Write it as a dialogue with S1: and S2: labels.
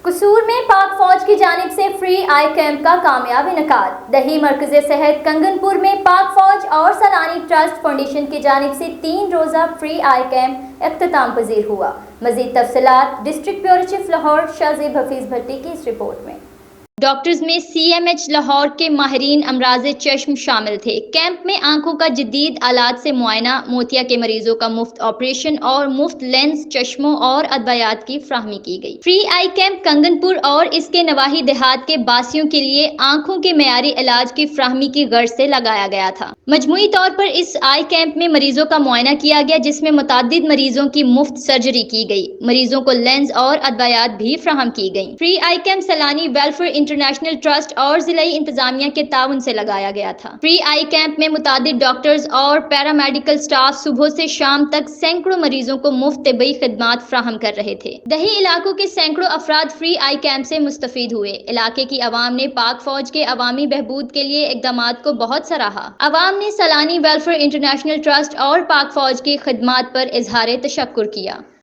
S1: قصور میں پاک فوج کی جانب سے فری آئی کیمپ کا کامیاب انعقاد۔ دہی مرکز صحت کنگن پور میں پاک فوج اور سلانی ٹرسٹ فاؤنڈیشن کی جانب سے 3 روزہ فری آئی کیمپ اختتام پذیر ہوا۔ مزید تفصیلات district bureau chief Lahore Shahzeb Hafeez Bhatti کی اس رپورٹ میں۔ ڈاکٹرز میں سی ایم ایچ لاہور کے ماہرین امراض چشم شامل تھے۔ کیمپ میں آنکھوں کا جدید آلات سے معائنہ، موتیا کے مریضوں کا مفت آپریشن اور مفت لینز، چشموں اور ادویات کی فراہمی کی گئی۔ فری آئی کیمپ کنگن پور اور اس کے نواحی دیہات کے باسیوں کے لیے آنکھوں کے معیاری علاج کی فراہمی کی غرض سے لگایا گیا تھا۔ مجموعی طور پر اس آئی کیمپ میں مریضوں کا معائنہ کیا گیا، جس میں متعدد مریضوں کی مفت سرجری کی گئی۔ مریضوں کو لینز اور ادویات بھی فراہم کی گئیں۔ Free eye camp Saylani welfare international trust اور ضلعی انتظامیہ کے تعاون سے لگایا گیا تھا۔ فری آئی کیمپ میں متعدد ڈاکٹرز اور پیرامیڈیکل سٹاف صبح سے شام تک سینکڑوں مریضوں کو مفت طبی خدمات فراہم کر رہے تھے۔ دیہی علاقوں کے سینکڑوں افراد فری آئی کیمپ سے مستفید ہوئے۔ علاقے کی عوام نے پاک فوج کے عوامی بہبود کے لیے اقدامات کو بہت سراہا۔ عوام نے سیلانی ویلفیئر انٹرنیشنل ٹرسٹ اور پاک فوج کی خدمات پر اظہار تشکر کیا۔